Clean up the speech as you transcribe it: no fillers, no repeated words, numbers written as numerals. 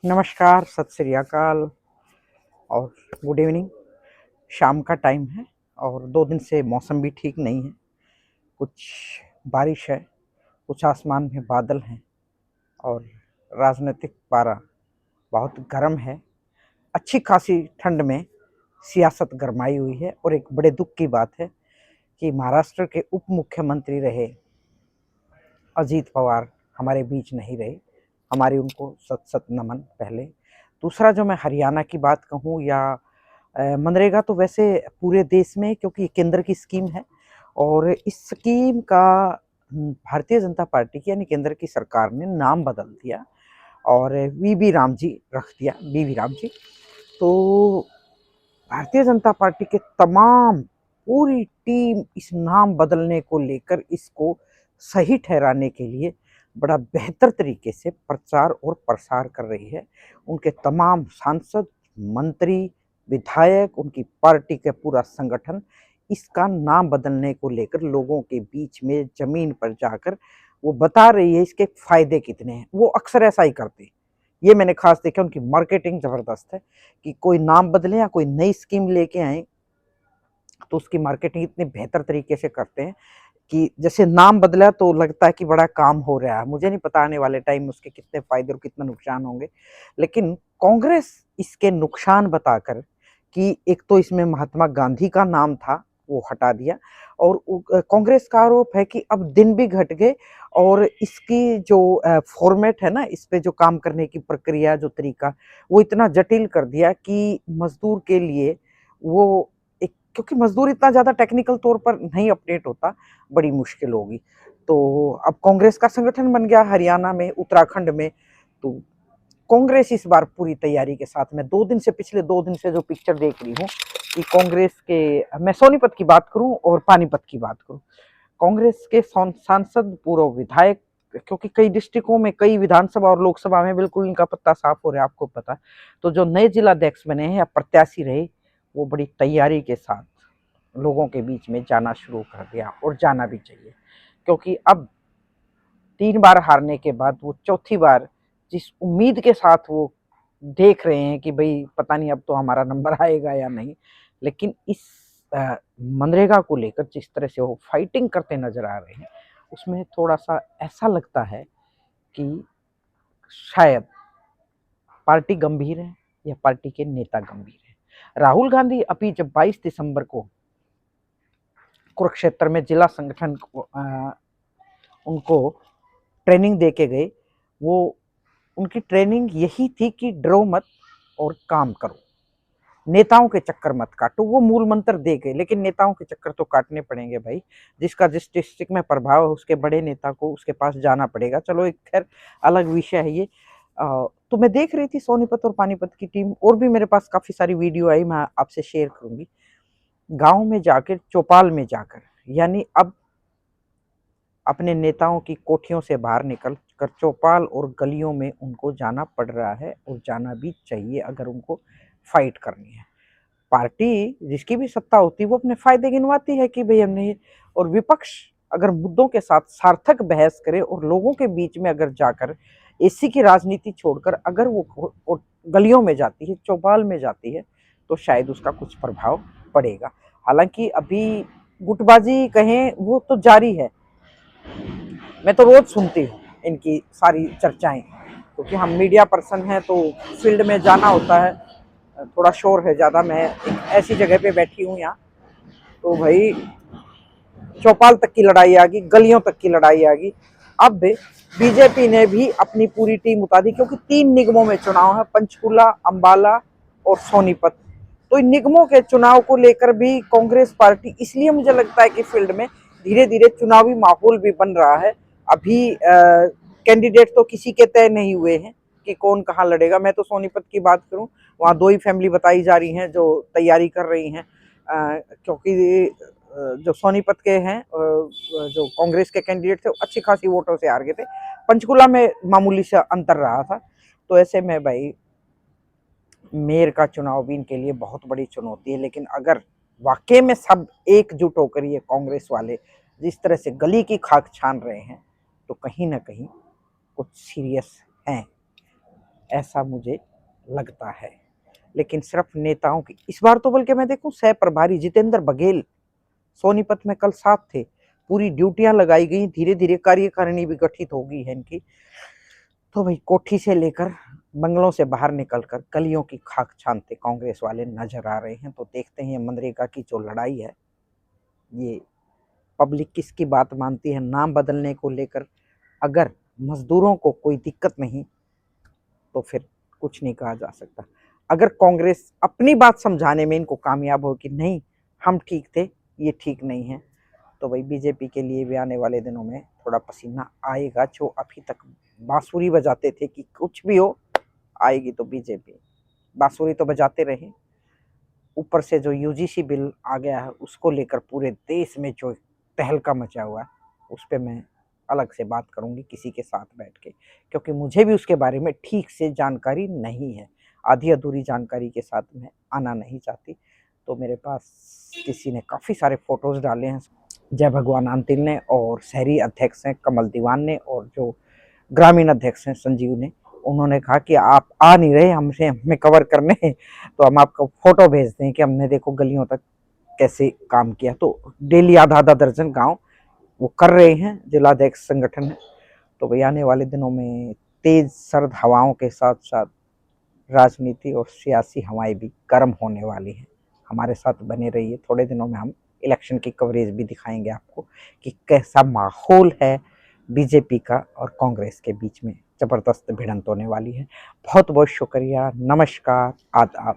नमस्कार, सत श्री अकाल और गुड इवनिंग। शाम का टाइम है और 2 दिन से मौसम भी ठीक नहीं है। कुछ बारिश है, कुछ आसमान में बादल हैं और राजनीतिक पारा बहुत गर्म है। अच्छी खासी ठंड में सियासत गरमाई हुई है और एक बड़े दुख की बात है कि महाराष्ट्र के उप मुख्यमंत्री रहे अजीत पवार हमारे बीच नहीं रहे। हमारी उनको सत सत नमन पहले। दूसरा, जो मैं हरियाणा की बात कहूँ या मनरेगा, तो वैसे पूरे देश में, क्योंकि ये केंद्र की स्कीम है और इस स्कीम का भारतीय जनता पार्टी की यानी केंद्र की सरकार ने नाम बदल दिया और वीबी राम जी रख दिया, बीवी राम जी। तो भारतीय जनता पार्टी के तमाम पूरी टीम इस नाम बदलने को लेकर इसको सही ठहराने के लिए बड़ा बेहतर तरीके से प्रचार और प्रसार कर रही है। उनके तमाम सांसद, मंत्री, विधायक, उनकी पार्टी के पूरा संगठन इसका नाम बदलने को लेकर लोगों के बीच में जमीन पर जाकर वो बता रही है इसके फायदे कितने हैं। वो अक्सर ऐसा ही करते हैं। ये मैंने खास देखा, उनकी मार्केटिंग जबरदस्त है कि कोई नाम बदले या कोई नई स्कीम लेके आए तो उसकी मार्केटिंग इतने बेहतर तरीके से करते हैं कि जैसे नाम बदला तो लगता है कि बड़ा काम हो रहा है। मुझे नहीं पता आने वाले टाइम में उसके कितने फायदे और कितना नुकसान होंगे, लेकिन कांग्रेस इसके नुकसान बताकर कि एक तो इसमें महात्मा गांधी का नाम था वो हटा दिया और कांग्रेस का आरोप है कि अब दिन भी घट गए और इसकी जो फॉर्मेट है ना, इस पे जो काम करने की प्रक्रिया, जो तरीका, वो इतना जटिल कर दिया कि मजदूर के लिए वो एक, क्योंकि मजदूर इतना ज़्यादा टेक्निकल तौर पर नहीं अपडेट होता, बड़ी मुश्किल होगी। तो अब कांग्रेस का संगठन बन गया हरियाणा में, उत्तराखंड में। तो कांग्रेस इस बार पूरी तैयारी के साथ में पिछले 2 दिन से जो पिक्चर देख रही हूँ कि कांग्रेस के, मैं सोनीपत की बात करूं और पानीपत की बात करूं, कांग्रेस के सांसद, पूर्व विधायक, क्योंकि कई डिस्ट्रिक्टों में, कई विधानसभा और लोकसभा में बिल्कुल इनका पत्ता साफ हो रहा है, आपको पता। तो जो नए जिलाध्यक्ष बने हैं या प्रत्याशी रहे, वो बड़ी तैयारी के साथ लोगों के बीच में जाना शुरू कर दिया और जाना भी चाहिए, क्योंकि अब 3 बार हारने के बाद वो चौथी बार जिस उम्मीद के साथ वो देख रहे हैं कि भाई पता नहीं अब तो हमारा नंबर आएगा या नहीं, लेकिन इस मनरेगा को लेकर जिस तरह से वो फाइटिंग करते नजर आ रहे हैं, उसमें थोड़ा सा ऐसा लगता है कि शायद पार्टी गंभीर है या पार्टी के नेता गंभीर है। राहुल गांधी अभी जब 22 दिसंबर को कुरुक्षेत्र में जिला संगठन को उनको ट्रेनिंग दे के गए, वो उनकी ट्रेनिंग यही थी कि डरो मत और काम करो, नेताओं के चक्कर मत काटो। वो मूल मंत्र दे गए, लेकिन नेताओं के चक्कर तो काटने पड़ेंगे भाई। जिसका जिस डिस्ट्रिक्ट में प्रभाव है उसके बड़े नेता को उसके पास जाना पड़ेगा। चलो, एक खैर अलग विषय है ये। तो मैं देख रही थी सोनीपत और पानीपत की टीम, और भी मेरे पास काफी सारी वीडियो आई, मैं आपसे शेयर करूंगी। गांव में जाकर, चौपाल में जाकर, यानी अब अपने नेताओं की कोठियों से बाहर निकल कर चौपाल और गलियों में उनको जाना पड़ रहा है और जाना भी चाहिए अगर उनको फाइट करनी है। पार्टी जिसकी भी सत्ता होती है वो अपने फायदे गिनवाती है कि भाई हमने, और विपक्ष अगर मुद्दों के साथ सार्थक बहस करे और लोगों के बीच में अगर जाकर एसी की राजनीति छोड़कर अगर वो गलियों में जाती है, चौपाल में जाती है, तो शायद उसका कुछ प्रभाव पड़ेगा। हालांकि अभी गुटबाजी कहें वो तो जारी है। मैं तो रोज सुनती हूँ इनकी सारी चर्चाएं, क्योंकि हम मीडिया पर्सन हैं तो फील्ड में जाना होता है। थोड़ा शोर है ज़्यादा, मैं एक ऐसी जगह पे बैठी हूँ यहाँ, तो भाई चौपाल तक की लड़ाई आ गई, गलियों तक की लड़ाई आ गई। अब बीजेपी ने भी अपनी पूरी टीम उतार दी, क्योंकि 3 निगमों में चुनाव है, पंचकुला, अंबाला और सोनीपत। तो इन निगमों के चुनाव को लेकर भी कांग्रेस पार्टी, इसलिए मुझे लगता है कि फील्ड में धीरे धीरे चुनावी माहौल भी बन रहा है। अभी कैंडिडेट तो किसी के तय नहीं हुए हैं कि कौन कहाँ लड़ेगा। मैं तो सोनीपत की बात करूं, वहाँ 2 ही फैमिली बताई जा रही हैं जो तैयारी कर रही हैं, क्योंकि जो सोनीपत के हैं, जो कांग्रेस के कैंडिडेट थे, वो अच्छी खासी वोटों से हार गए थे। पंचकुला में मामूली सा अंतर रहा था। तो ऐसे में भाई मेयर का चुनाव भी इनके लिए बहुत बड़ी चुनौती है। लेकिन अगर वाकई में सब एकजुट होकर ये कांग्रेस वाले जिस तरह से गली की खाक छान रहे हैं, तो कहीं ना कहीं कुछ सीरियस हैं। ऐसा मुझे लगता है। लेकिन सिर्फ नेताओं की इस बार तो बल्कि मैं देखूं सह प्रभारी जितेंद्र बघेल सोनीपत में कल साथ थे, पूरी ड्यूटियां लगाई गई, धीरे धीरे कार्यकारिणी भी गठित होगी है इनकी। तो भाई कोठी से लेकर बंगलों से बाहर निकलकर गलियों की खाक छानते कांग्रेस वाले नजर आ रहे हैं। तो देखते हैं मनरेगा की जो लड़ाई है, ये पब्लिक किसकी बात मानती है। नाम बदलने को लेकर अगर मजदूरों को कोई दिक्कत नहीं तो फिर कुछ नहीं कहा जा सकता। अगर कांग्रेस अपनी बात समझाने में इनको कामयाब हो कि नहीं हम ठीक थे, ये ठीक नहीं है, तो भाई बीजेपी के लिए भी आने वाले दिनों में थोड़ा पसीना आएगा। जो अभी तक बांसुरी बजाते थे कि कुछ भी हो आएगी तो बीजेपी, बांसुरी तो बजाते रहे, ऊपर से जो यूजीसी बिल आ गया है उसको लेकर पूरे देश में जो तहलका मचा हुआ है उस पर मैं अलग से बात करूंगी किसी के साथ बैठ के, क्योंकि मुझे भी उसके बारे में ठीक से जानकारी नहीं है। आधी अधूरी जानकारी के साथ मैं आना नहीं चाहती। तो मेरे पास किसी ने काफ़ी सारे फोटोज़ डाले हैं, जय भगवान आंतिल ने, और शहरी अध्यक्ष हैं कमल दीवान ने, और जो ग्रामीण अध्यक्ष हैं संजीव ने। उन्होंने कहा कि आप आ नहीं रहे हमसे हमें कवर करने, तो हम आपको फोटो भेजते हैं कि हमने देखो गलियों तक कैसे काम किया। तो डेली आधा आधा दर्जन गांव वो कर रहे हैं, जिलाध्यक्ष संगठन है। तो भाई आने वाले दिनों में तेज सर्द हवाओं के साथ साथ राजनीति और सियासी हवाएं भी गर्म होने वाली हैं। हमारे साथ बने रहिए, थोड़े दिनों में हम इलेक्शन की कवरेज भी दिखाएंगे आपको कि कैसा माहौल है बीजेपी का और कांग्रेस के बीच में। ज़बरदस्त भिड़ंत होने वाली है। बहुत बहुत शुक्रिया, नमस्कार, आदाब।